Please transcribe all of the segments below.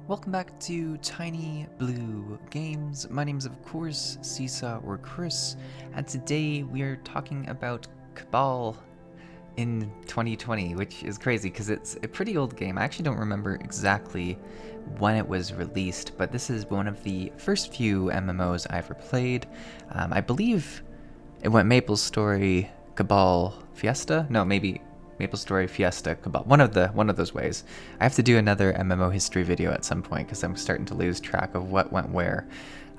Welcome back to TinyBlueGames. My name is, of course, Csaw or Chris, and today we are talking about Cabal in 2020, which is crazy because it's a pretty old game. I actually don't remember exactly when it was released, but this is one of the first few MMOs I ever played. I believe it went MapleStory, Cabal, Fiesta? No, maybe MapleStory, Fiesta, Cabal. One of those ways. I have to do another MMO history video at some point because I'm starting to lose track of what went where.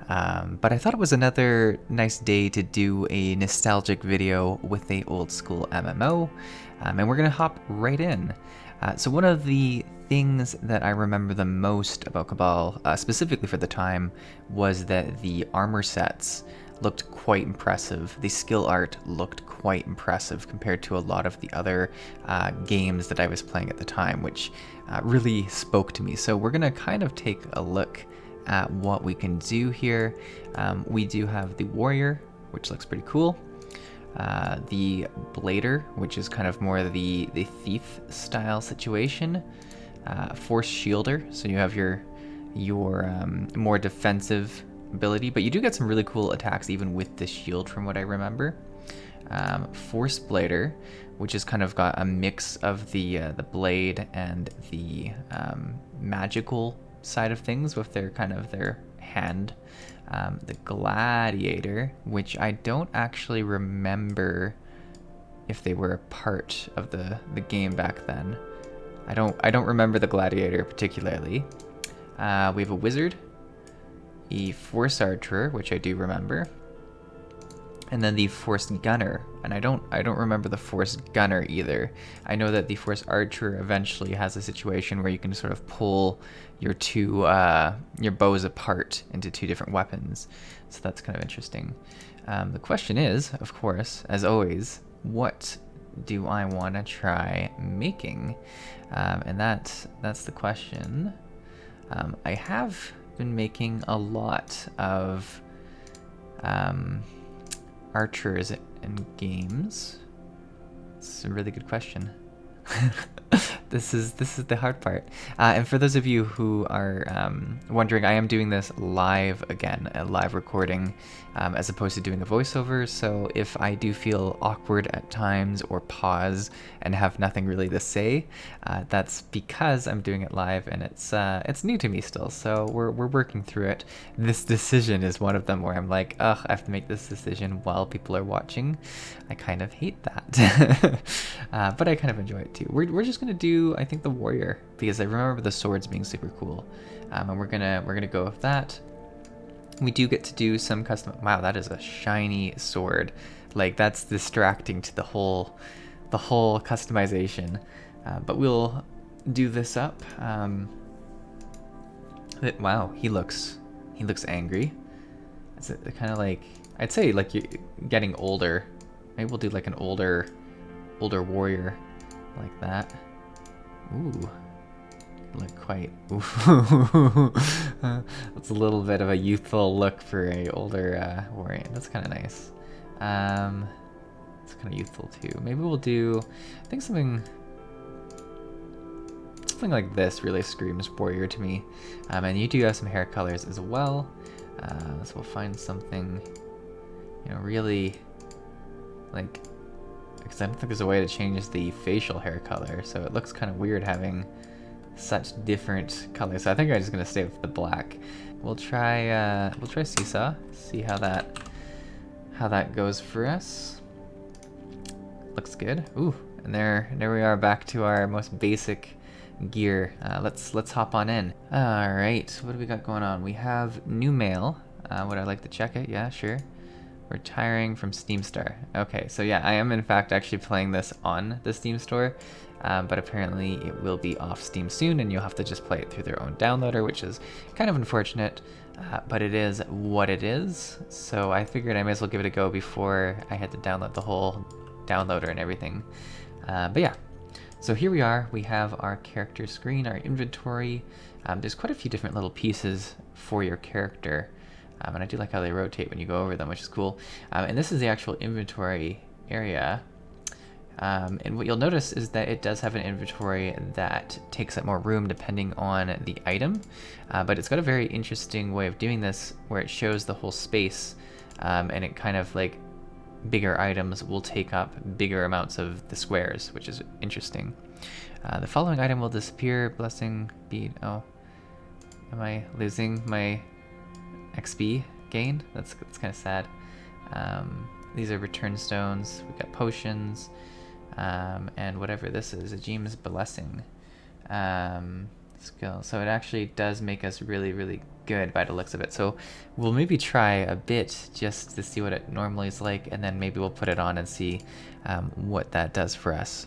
But I thought it was another nice day to do a nostalgic video with a old school MMO, and we're gonna hop right in. So one of the things that I remember the most about Cabal, specifically for the time, was that the armor sets looked quite impressive. The skill art looked quite impressive compared to a lot of the other games that I was playing at the time, which really spoke to me. So we're gonna kind of take a look at what we can do here. We do have the warrior, which looks pretty cool. The blader, which is kind of more the thief style situation. Force shielder, so you have your more defensive ability, but you do get some really cool attacks even with the shield from what I remember. Force blader, which has kind of got a mix of the blade and the magical side of things with their hand. The gladiator, which I don't actually remember if they were a part of the game back then. I don't remember the gladiator particularly. We have a wizard, the force archer, which I do remember, and then the force gunner, and I don't remember the force gunner either. I know that the force archer eventually has a situation where you can sort of pull your your bows apart into two different weapons, so that's kind of interesting. The question is, of course, as always, what do I want to try making? And that's the question. I have been making a lot of archers in games. It's a really good question. This is the hard part. And for those of you who are wondering, I am doing this live again, a live recording, as opposed to doing a voiceover. So if I do feel awkward at times or pause and have nothing really to say, that's because I'm doing it live and it's new to me still. So we're working through it. This decision is one of them where I'm like, ugh, I have to make this decision while people are watching. I kind of hate that, but I kind of enjoy it too. We're just gonna do, I think, the warrior, because I remember the swords being super cool, and we're gonna go with that. We do get to do some custom. Wow, that is a shiny sword. Like, that's distracting to the whole customization. But we'll do this up. Wow, he looks angry. It's kind of like, I'd say like you're getting older. Maybe we'll do like an older warrior like that. Ooh, look quite. Ooh. That's a little bit of a youthful look for a older warrior. That's kind of nice. It's kind of youthful too. Maybe we'll do, I think something like this really screams warrior to me. And you do have some hair colors as well. So we'll find something, really like, because I don't think there's a way to change the facial hair color, so it looks kind of weird having such different colors. So I think I'm just gonna stay with the black. We'll try Csaw, see how that goes for us. Looks good. Ooh, and there we are, back to our most basic gear. Let's hop on in. All right, what do we got going on? We have new mail. Would I like to check it? Yeah, sure. Retiring from Steam Store. Okay, so yeah, I am in fact actually playing this on the Steam Store, but apparently it will be off Steam soon, and you'll have to just play it through their own downloader, which is kind of unfortunate, but it is what it is. So I figured I might as well give it a go before I had to download the whole downloader and everything. But yeah, so here we are. We have our character screen, our inventory. There's quite a few different little pieces for your character. And I do like how they rotate when you go over them, which is cool. And this is the actual inventory area. And what you'll notice is that it does have an inventory that takes up more room depending on the item, but it's got a very interesting way of doing this where it shows the whole space, and it kind of like bigger items will take up bigger amounts of the squares, which is interesting. The following item will disappear. Blessing bead. Oh, am I losing my XP gain? That's kind of sad. These are return stones. We got potions, and whatever this is, Ajim's blessing skill. So it actually does make us really, really good by the looks of it. So we'll maybe try a bit just to see what it normally is like, and then maybe we'll put it on and see what that does for us.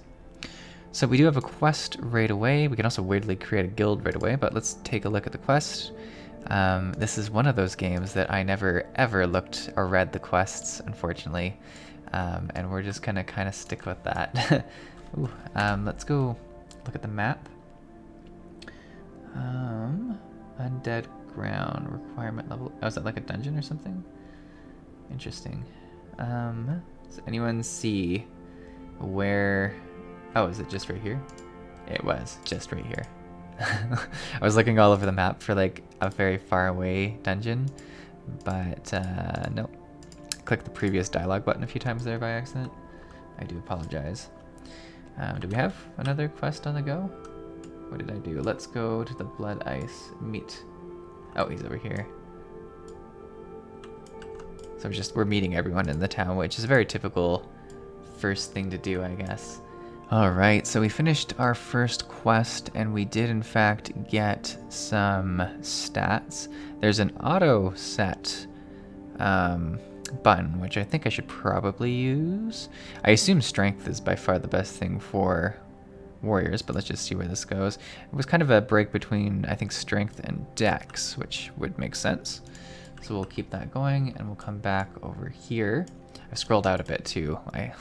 So we do have a quest right away. We can also weirdly create a guild right away, but let's take a look at the quest. This is one of those games that I never ever looked or read the quests, unfortunately, and we're just gonna kind of stick with that. Ooh, let's go look at the map. Undead ground requirement level. Oh, is that like a dungeon or something? Interesting. Does anyone see where? Oh, is it just right here? It was just right here. I was looking all over the map for like a very far away dungeon, but no. Click the previous dialogue button a few times there by accident. I do apologize. Do we have another quest on the go? What did I do? Let's go to the Blood Ice meet. Oh, he's over here. So we're meeting everyone in the town, which is a very typical first thing to do, I guess. Alright, so we finished our first quest, and we did in fact get some stats. There's an auto set button, which I think I should probably use. I assume strength is by far the best thing for warriors, but let's just see where this goes. It was kind of a break between, I think, strength and dex, which would make sense. So we'll keep that going, and we'll come back over here. I scrolled out a bit too. I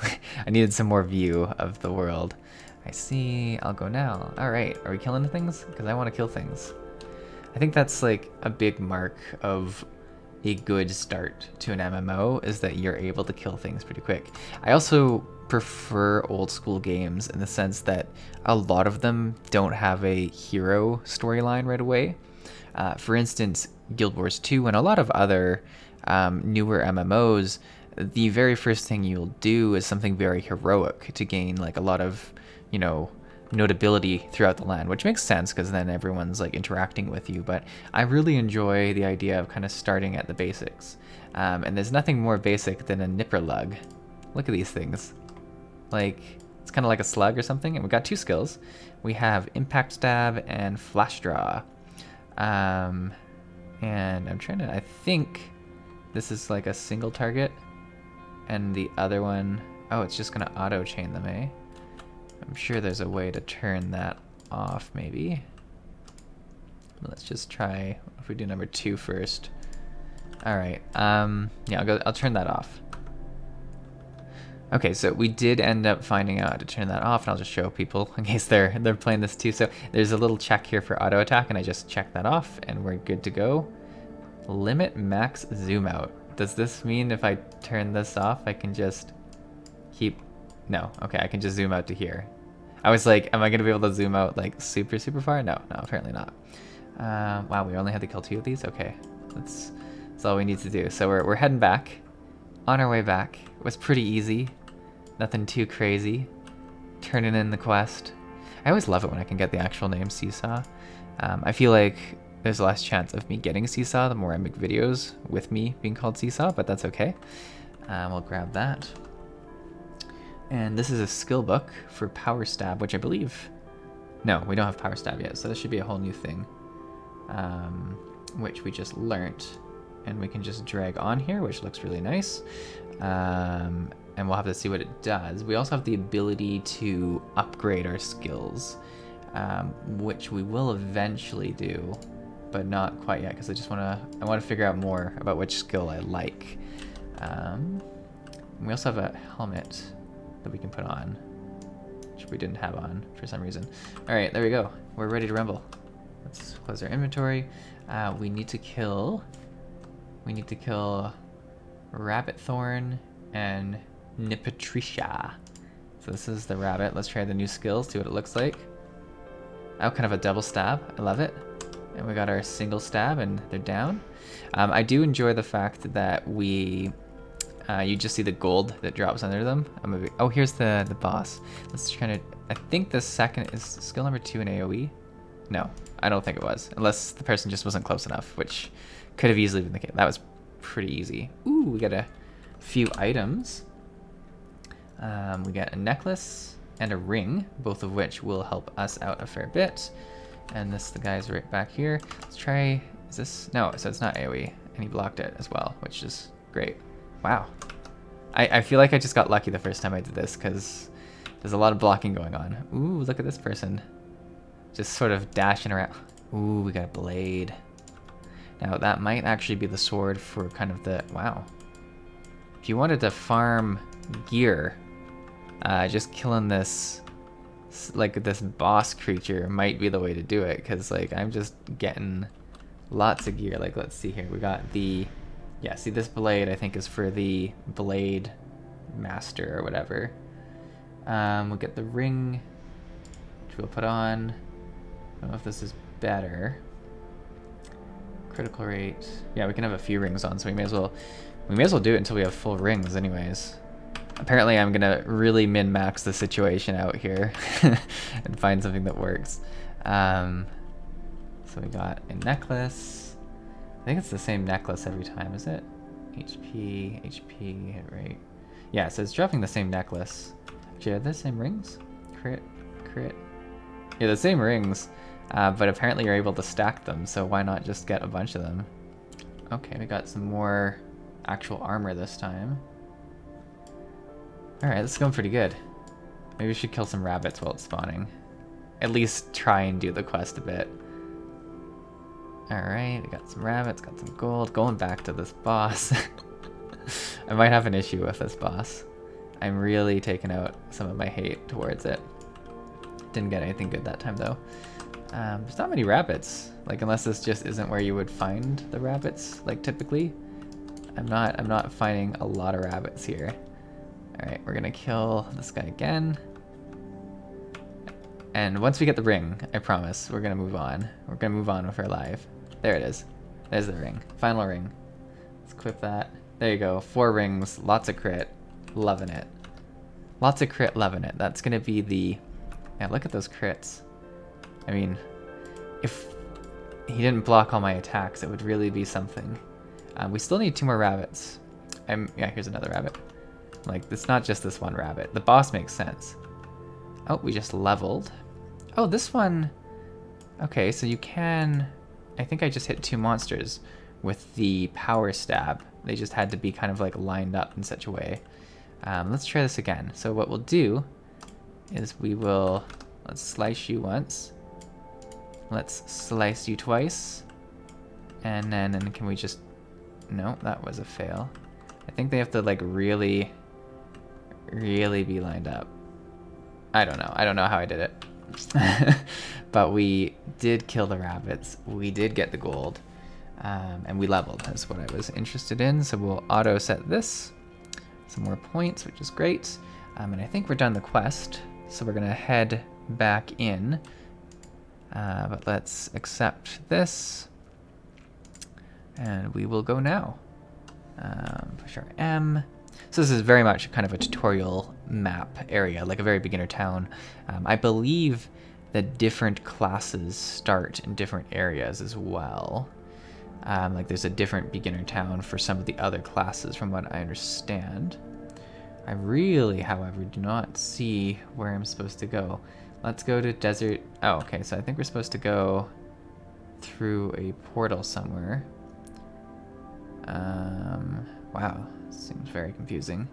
needed some more view of the world. I see. I'll go now. All right. Are we killing the things? Because I want to kill things. I think that's like a big mark of a good start to an MMO, is that you're able to kill things pretty quick. I also prefer old school games in the sense that a lot of them don't have a hero storyline right away. For instance, Guild Wars 2 and a lot of other newer MMOs, the very first thing you'll do is something very heroic to gain like a lot of, you know, notability throughout the land, which makes sense because then everyone's like interacting with you. But I really enjoy the idea of kind of starting at the basics. And there's nothing more basic than a nipper lug. Look at these things. Like, it's kind of like a slug or something. And we've got two skills. We have impact stab and flash draw. And I'm trying to, I think this is like a single target. And the other one, oh, it's just gonna auto chain them, eh? I'm sure there's a way to turn that off, maybe. Let's just try, if we do number 2 first. All right, yeah, I'll turn that off. Okay, so we did end up finding out how to turn that off, and I'll just show people in case they're playing this too. So there's a little check here for auto attack, and I just checked that off, and we're good to go. Limit max zoom out. Does this mean if I turn this off, I can just keep... No, okay, I can just zoom out to here. I was like, am I going to be able to zoom out like super, super far? No, apparently not. Wow, we only had to kill 2 of these? Okay, that's all we need to do. So we're heading back. On our way back. It was pretty easy. Nothing too crazy. Turning in the quest. I always love it when I can get the actual name Csaw. I feel like there's less chance of me getting Csaw the more I make videos with me being called Csaw, but that's okay. We'll grab that. And this is a skill book for Power Stab, which I believe... No, we don't have Power Stab yet, so this should be a whole new thing. Which we just learnt. And we can just drag on here, which looks really nice. And we'll have to see what it does. We also have the ability to upgrade our skills, which we will eventually do, but not quite yet, because I want to figure out more about which skill I like. We also have a helmet that we can put on, which we didn't have on for some reason. All right, there we go. We're ready to rumble. Let's close our inventory. We need to kill Rabbit Thorn and Nipatricia. So this is the rabbit. Let's try the new skills, see what it looks like. Oh, kind of a double stab. I love it. And we got our single stab and they're down. I do enjoy the fact that you just see the gold that drops under them. Oh, here's the boss. Let's try to, I think the second is skill number 2 in AoE. No, I don't think it was, unless the person just wasn't close enough, which could have easily been the case. That was pretty easy. Ooh, we got a few items. We got a necklace and a ring, both of which will help us out a fair bit. And the guy's right back here. Let's try, is this, no, so it's not AoE, and he blocked it as well, which is great. Wow. I feel like I just got lucky the first time I did this, because there's a lot of blocking going on. Ooh, look at this person. Just sort of dashing around. Ooh, we got a blade. Now that might actually be the sword for kind of the, wow. If you wanted to farm gear, just killing this, like this boss creature might be the way to do it, because like I'm just getting lots of gear. Like let's see here, we got the, yeah, see this blade I think is for the blade master or whatever. We'll get the ring, which we'll put on. I don't know if this is better. Critical rate. Yeah, we can have a few rings on, so we may as well do it until we have full rings anyways. Apparently I'm gonna really min-max the situation out here and find something that works. So we got a necklace. I think it's the same necklace every time, is it? HP, hit rate. Yeah, so it's dropping the same necklace. Actually, are they the same rings? Crit. Yeah, the same rings, but apparently you're able to stack them, so why not just get a bunch of them? Okay, we got some more actual armor this time. Alright, this is going pretty good. Maybe we should kill some rabbits while it's spawning. At least try and do the quest a bit. Alright, we got some rabbits, got some gold. Going back to this boss. I might have an issue with this boss. I'm really taking out some of my hate towards it. Didn't get anything good that time though. There's not many rabbits. Like unless this just isn't where you would find the rabbits, like typically. I'm not finding a lot of rabbits here. Alright, we're gonna kill this guy again. And once we get the ring, I promise, we're gonna move on. We're gonna move on with our life. There it is. There's the ring. Final ring. Let's equip that. There you go. 4 rings, lots of crit. Loving it. Lots of crit, loving it. That's gonna be the... Yeah, look at those crits. I mean, if he didn't block all my attacks, it would really be something. We still need 2 more rabbits. Yeah, here's another rabbit. Like, it's not just this one rabbit. The boss makes sense. Oh, we just leveled. Oh, this one... Okay, so you can... I think I just hit 2 monsters with the power stab. They just had to be kind of like lined up in such a way. Let's try this again. So what we'll do is we will... Let's slice you once. Let's slice you twice. And then can we just... No, that was a fail. I think they have to like really be lined up. I don't know how I did it. But we did kill the rabbits. We did get the gold. And we leveled. That's what I was interested in. So we'll auto set this. Some more points, which is great. And I think we're done the quest. So we're gonna head back in. But let's accept this. And we will go now. Push our M. So this is very much kind of a tutorial map area, like a very beginner town. I believe that different classes start in different areas as well. Like there's a different beginner town for some of the other classes from what I understand. I really, however, do not see where I'm supposed to go. Let's go to desert. Oh, okay, so I think we're supposed to go through a portal somewhere. Wow, seems very confusing.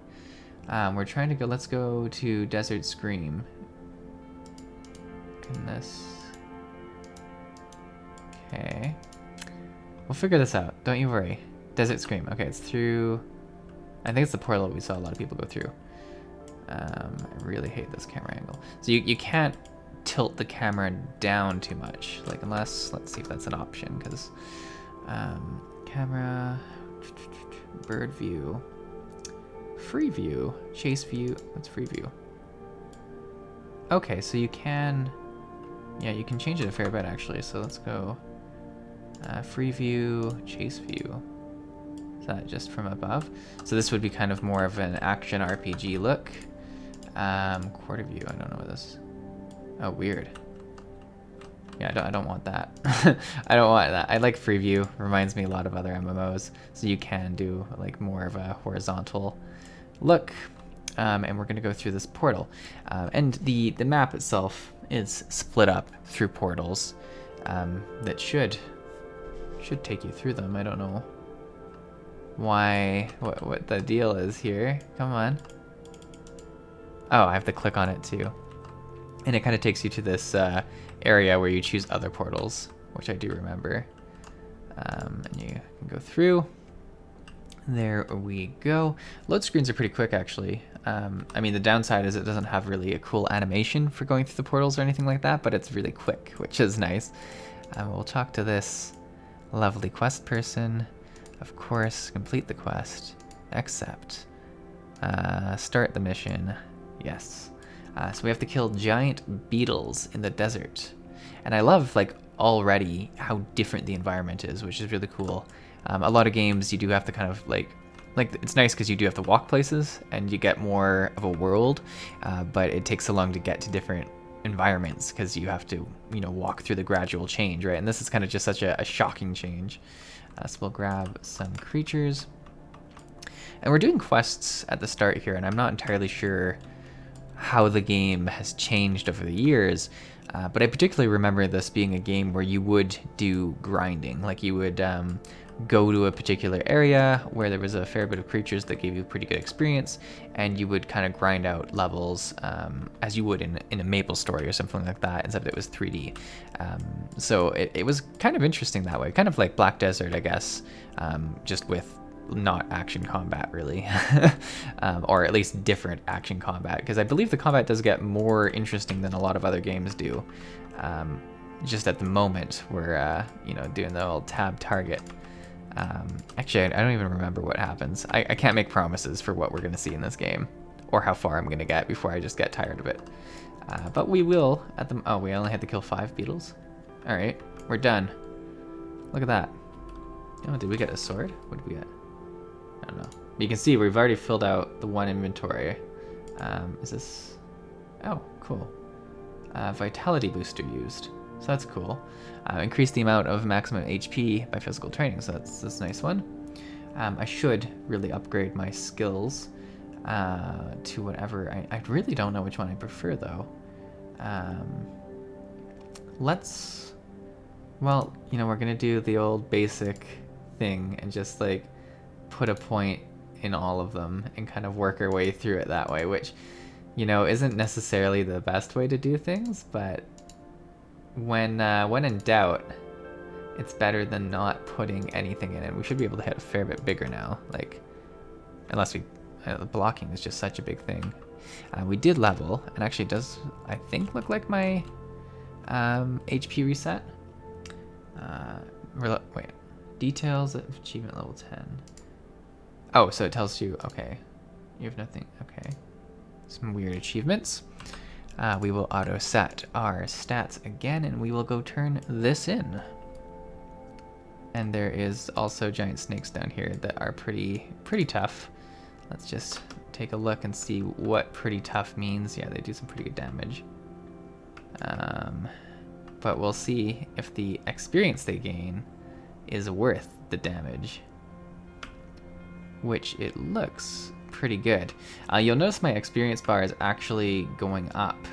We're trying to go, let's go to Desert Scream. Goodness. Okay. We'll figure this out, don't you worry. Desert Scream, okay, it's through... I think it's the portal we saw a lot of people go through. I really hate this camera angle. So you can't tilt the camera down too much, like unless, let's see if that's an option, because camera, bird view, free view, chase view, what's free view? Okay, so you can... Yeah, you can change it a fair bit, actually. So let's go free view, chase view. Is that just from above? So this would be kind of more of an action RPG look. Quarter view, I don't know what this... Oh, weird. Yeah, I don't want that. I don't want that. I like free view. Reminds me a lot of other MMOs. So you can do like more of a horizontal look. And we're gonna go through this portal. And the map itself is split up through portals that should take you through them. I don't know why, what the deal is here. Come on. Oh, I have to click on it too. And it kind of takes you to this area where you choose other portals, which I do remember. And you can go through. There we go. Load screens are pretty quick, actually. I mean, the downside is it doesn't have really a cool animation for going through the portals or anything like that, but it's really quick, which is nice. We'll talk to this lovely quest person. Of course, complete the quest. Accept. Start the mission. Yes. So we have to kill giant beetles in the desert. And I love, like, already how different the environment is, which is really cool. A lot of games you do have to kind of, like it's nice because you do have to walk places and you get more of a world, but it takes so long to get to different environments because you have to, you know, walk through the gradual change, right? And this is kind of just such a shocking change. So we'll grab some creatures. And we're doing quests at the start here, and I'm not entirely sure how the game has changed over the years, but I particularly remember this being a game where you would do grinding. Like you would go to a particular area where there was a fair bit of creatures that gave you pretty good experience, and you would kind of grind out levels as you would in a Maple Story or something like that, except it was 3D. So it was kind of interesting that way, kind of like Black Desert, I guess, just with not action combat really, or at least different action combat, because I believe the combat does get more interesting than a lot of other games do. Just at the moment we're you know, doing the old tab target. Actually, I don't even remember what happens. I can't make promises for what we're going to see in this game, or how far I'm going to get before I just get tired of it. But we will at the... Oh, we only had to kill 5 beetles? Alright, we're done. Look at that. Oh, did we get a sword? What did we get? I don't know. But you can see we've already filled out the one inventory. Is this... Oh, cool. Vitality booster used. So that's cool. Increase the amount of maximum HP by physical training, so that's this nice one. I should really upgrade my skills to whatever. I really don't know which one I prefer, though. Let's... Well, you know, we're going to do the old basic thing and just, like, put a point in all of them and kind of work our way through it that way, which, you know, isn't necessarily the best way to do things, but when in doubt, it's better than not putting anything in it. We should be able to hit a fair bit bigger now, like, unless we... blocking is just such a big thing. We did level, and actually it does, I think, look like my HP reset. Wait, details of achievement level 10. Oh, so it tells you, okay, you have nothing, okay. Some weird achievements. We will auto set our stats again, and we will go turn this in. And there is also giant snakes down here that are pretty tough. Let's just take a look and see what pretty tough means. Yeah, they do some pretty good damage. But we'll see if the experience they gain is worth the damage, which it looks pretty good. You'll notice my experience bar is actually going up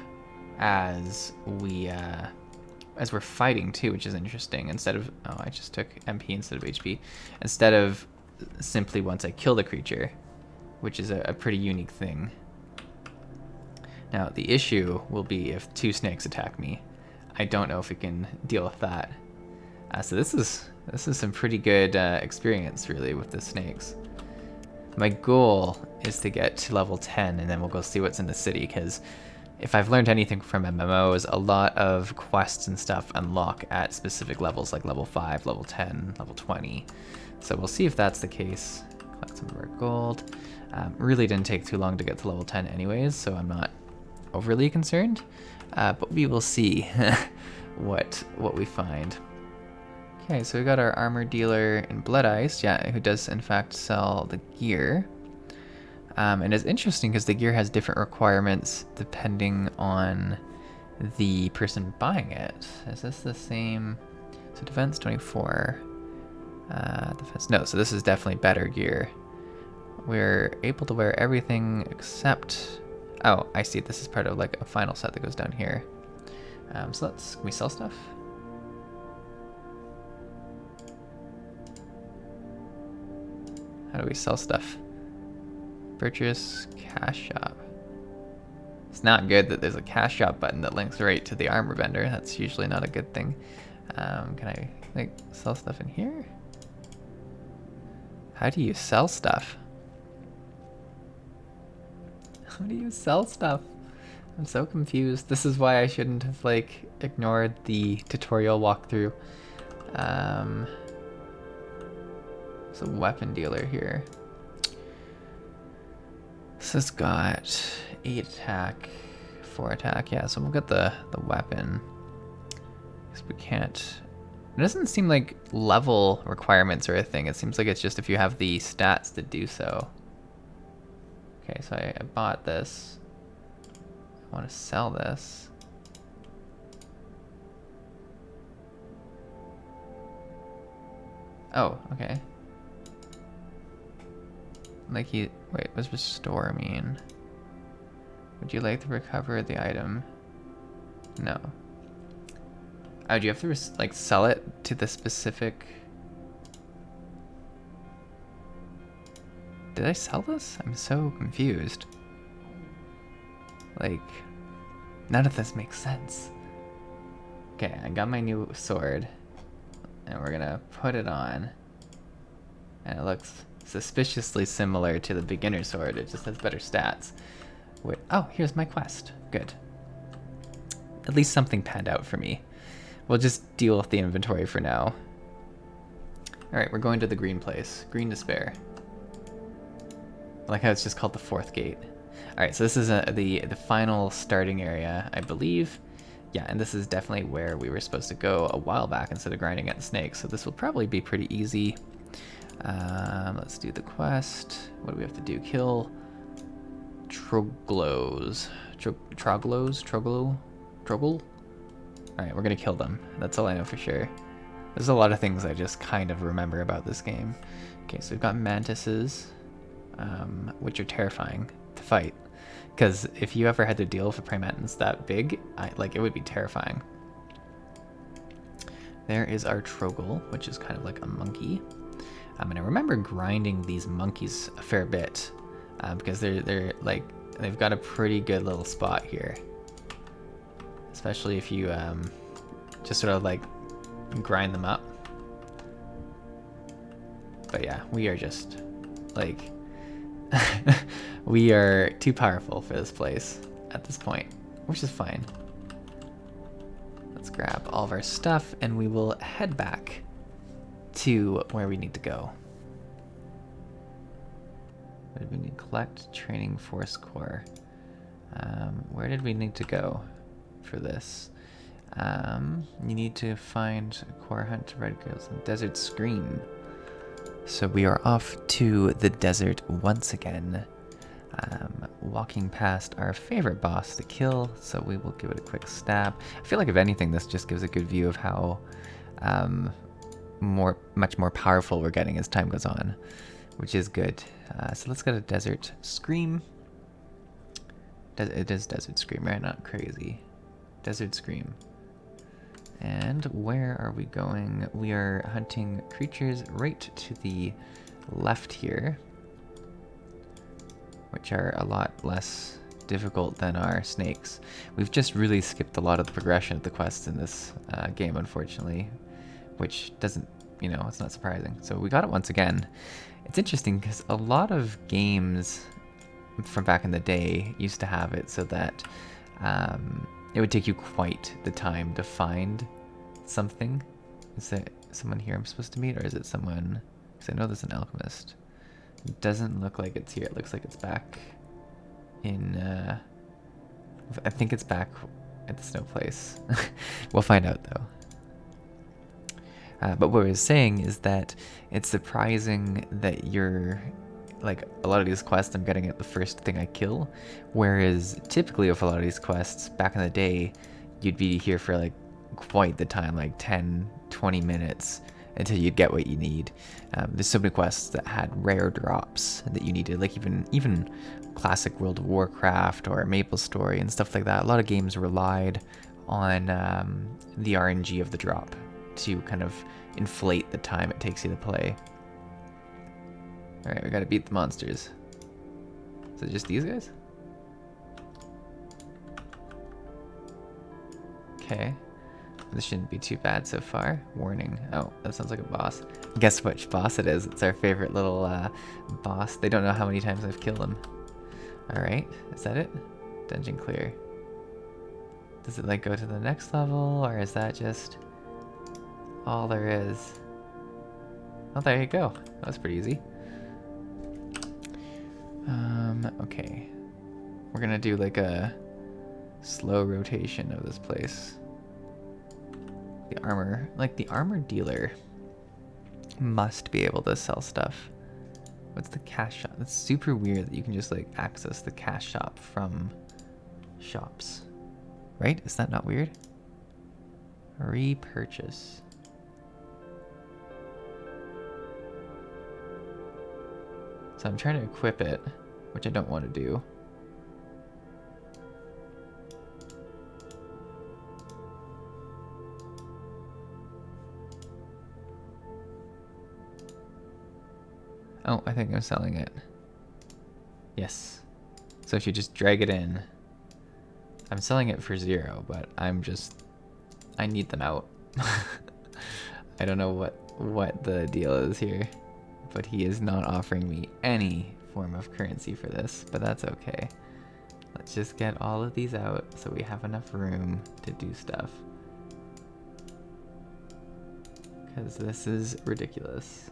as we're fighting too, which is interesting. Instead of, oh, I just took MP instead of HP, instead of simply once I kill the creature, which is a pretty unique thing. Now the issue will be if 2 snakes attack me. I don't know if we can deal with that. So this is some pretty good experience really with the snakes. My goal is to get to level 10, and then we'll go see what's in the city, because if I've learned anything from MMOs, a lot of quests and stuff unlock at specific levels, like level 5, level 10, level 20. So we'll see if that's the case. Collect some of our gold. Really didn't take too long to get to level 10 anyways, so I'm not overly concerned, but we will see what we find. Okay, so we got our armor dealer in Blood Ice, yeah, who does in fact sell the gear. And it's interesting because the gear has different requirements depending on the person buying it. Is this the same? So defense 24. Defense, no, so this is definitely better gear. We're able to wear everything except, oh, I see, this is part of like a final set that goes down here. So can we sell stuff? How do we sell stuff? Purchase cash shop. It's not good that there's a cash shop button that links right to the armor vendor. That's usually not a good thing. Can I like sell stuff in here? How do you sell stuff? How do you sell stuff? I'm so confused. This is why I shouldn't have like ignored the tutorial walkthrough. There's a weapon dealer here. This has got 8 attack, 4 attack. Yeah, so we'll get the weapon. Because we can't. It doesn't seem like level requirements are a thing. It seems like it's just if you have the stats to do so. Okay, so I bought this. I want to sell this. Oh, okay. Like wait, what does restore mean? Would you like to recover the item? No. Oh, do you have to like sell it to the specific? Did I sell this? I'm so confused. Like, none of this makes sense. Okay, I got my new sword, and we're gonna put it on, and it looks suspiciously similar to the beginner sword. It just has better stats. Wait, oh, here's my quest. Good. At least something panned out for me. We'll just deal with the inventory for now. Alright, we're going to the green place. Green Despair. I like how it's just called the 4th gate. Alright, so this is the final starting area, I believe. Yeah, and this is definitely where we were supposed to go a while back instead of grinding at the snakes, so this will probably be pretty easy. Let's do the quest. What do we have to do? Kill Troglos. Troglo? Alright, we're gonna kill them. That's all I know for sure. There's a lot of things I just kind of remember about this game. Okay, so we've got mantises, which are terrifying to fight. Because if you ever had to deal with a praying mantis that big, it would be terrifying. There is our Trogl, which is kind of like a monkey. And I remember grinding these monkeys a fair bit, because they've got a pretty good little spot here. Especially if you just sort of like grind them up. But yeah, we are just like we are too powerful for this place at this point, which is fine. Let's grab all of our stuff and we will head back to where we need to go. What did we need? Collect training force core. Where did we need to go for this? You need to find core hunt red girls in desert screen. So we are off to the desert once again, walking past our favorite boss to kill, so we will give it a quick stab. I feel like if anything this just gives a good view of how much more powerful we're getting as time goes on, which is good. So let's get a desert scream. It is desert scream, right? Not crazy. Desert scream. And where are we going? We are hunting creatures right to the left here, which are a lot less difficult than our snakes. We've just really skipped a lot of the progression of the quests in this game, unfortunately, which doesn't, it's not surprising. So we got it once again. It's interesting because a lot of games from back in the day used to have it so that it would take you quite the time to find something. Is there someone here I'm supposed to meet, or is it someone? Because I know there's an alchemist. It doesn't look like it's here. It looks like it's back in I think it's back at the snow place. We'll find out though. But what I was saying is that it's surprising that you're, like, a lot of these quests I'm getting at the first thing I kill, whereas typically with a lot of these quests back in the day, you'd be here for like quite the time, like 10, 20 minutes until you'd get what you need. There's so many quests that had rare drops that you needed, like even classic World of Warcraft or MapleStory and stuff like that. A lot of games relied on the RNG of the drop to kind of inflate the time it takes you to play. Alright, we gotta beat the monsters. Is it just these guys? Okay. This shouldn't be too bad so far. Warning. Oh, that sounds like a boss. Guess which boss it is. It's our favorite little boss. They don't know how many times I've killed him. Alright, is that it? Dungeon clear. Does it like go to the next level, or is that just all there is? Oh, there you go. That was pretty easy. Okay. We're gonna do like a slow rotation of this place. The armor, like the armor dealer must be able to sell stuff. What's the cash shop? That's super weird that you can just like access the cash shop from shops. Right? Is that not weird? Repurchase. So I'm trying to equip it, which I don't want to do. Oh, I think I'm selling it. Yes. So if you just drag it in, I'm selling it for 0, but I need them out. I don't know what the deal is here, but he is not offering me any form of currency for this, but that's okay. Let's just get all of these out so we have enough room to do stuff. Because this is ridiculous.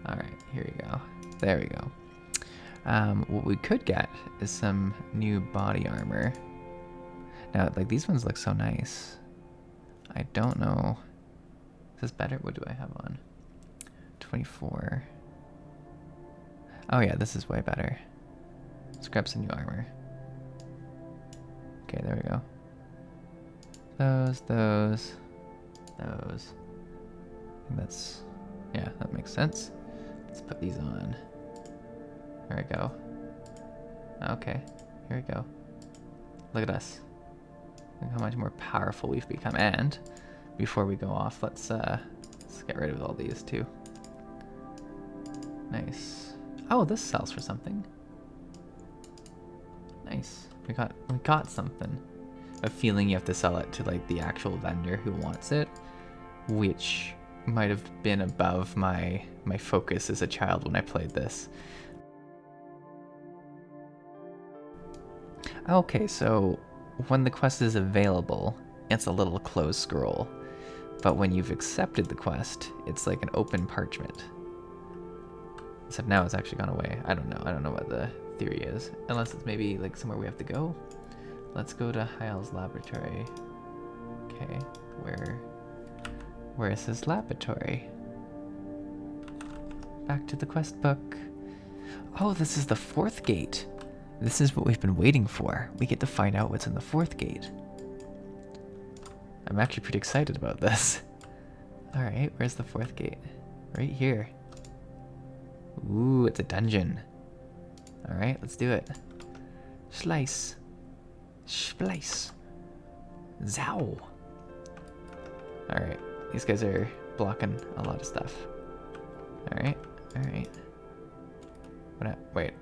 Alright, here we go. There we go. What we could get is some new body armor. Now, like, these ones look so nice. I don't know. Is this better? What do I have on? 24. Oh yeah, this is way better. Let's grab some new armor. Okay, there we go. Those. I think that's... yeah, that makes sense. Let's put these on. There we go. Okay, here we go. Look at us. Look how much more powerful we've become. And before we go off, let's get rid of all these too. Nice. Oh, this sells for something. Nice. We got something. A feeling you have to sell it to like the actual vendor who wants it, which might have been above my focus as a child when I played this. Okay, so when the quest is available, it's a little closed scroll. But when you've accepted the quest, it's like an open parchment. Except now it's actually gone away. I don't know what the theory is. Unless it's maybe like somewhere we have to go. Let's go to Hyle's laboratory. Okay, where is his laboratory? Back to the quest book. Oh, this is the 4th gate. This is what we've been waiting for. We get to find out what's in the 4th gate. I'm actually pretty excited about this. Alright, where's the 4th gate? Right here. Ooh, it's a dungeon. Alright, let's do it. Slice. Splice. Zow. Alright, these guys are blocking a lot of stuff. Alright. Wait.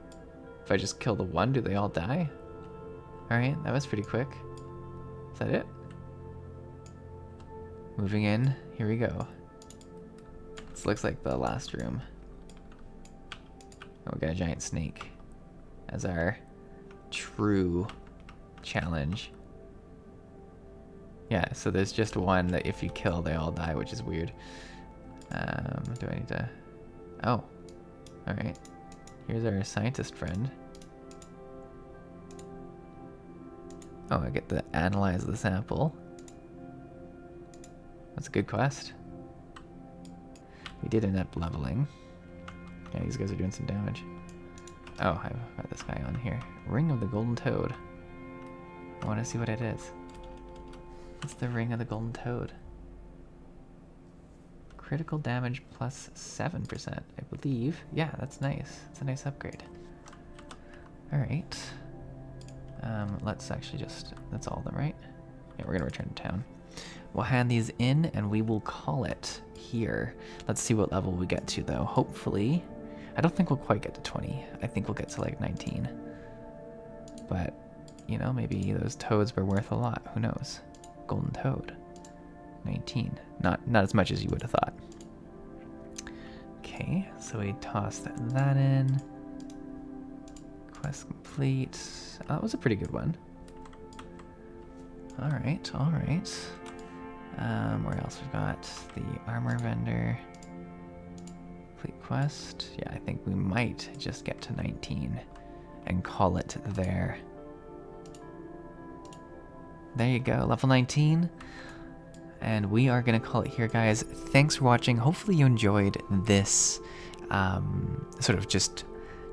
If I just kill the one, do they all die? Alright, that was pretty quick. Is that it? Moving in. Here we go. This looks like the last room. Oh, we got a giant snake as our true challenge. Yeah, so there's just one that if you kill, they all die, which is weird. Do I need to... oh. Alright. Here's our scientist friend. Oh, I get to analyze the sample. That's a good quest. We did end up leveling. Yeah, these guys are doing some damage. Oh, I've got this guy on here. Ring of the Golden Toad. I want to see what it is. What's the Ring of the Golden Toad? Critical damage plus 7%, I believe. Yeah, that's nice. It's a nice upgrade. Alright. Let's actually just... That's all of them, right? Yeah, we're going to return to town. We'll hand these in, and we will call it here. Let's see what level we get to, though. Hopefully... I don't think we'll quite get to 20. I think we'll get to, like, 19. But, you know, maybe those toads were worth a lot. Who knows? Golden Toad. 19. Not as much as you would have thought. Okay, so we tossed that in. Quest complete. Oh, that was a pretty good one. Alright, alright. Where else? We've got the armor vendor. Complete quest. Yeah, I think we might just get to 19 and call it there. There you go, level 19. And we are going to call it here, guys. Thanks for watching. Hopefully you enjoyed this sort of just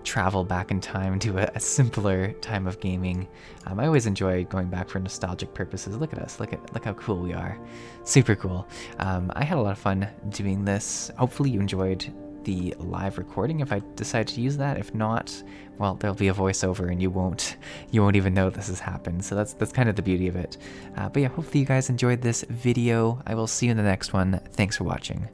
travel back in time to a simpler time of gaming. I always enjoy going back for nostalgic purposes. Look at us. Look how cool we are. Super cool. I had a lot of fun doing this. Hopefully you enjoyed the live recording if I decide to use that. If not, well, there'll be a voiceover and you won't even know this has happened. So that's kind of the beauty of it. But yeah, hopefully you guys enjoyed this video. I will see you in the next one. Thanks for watching.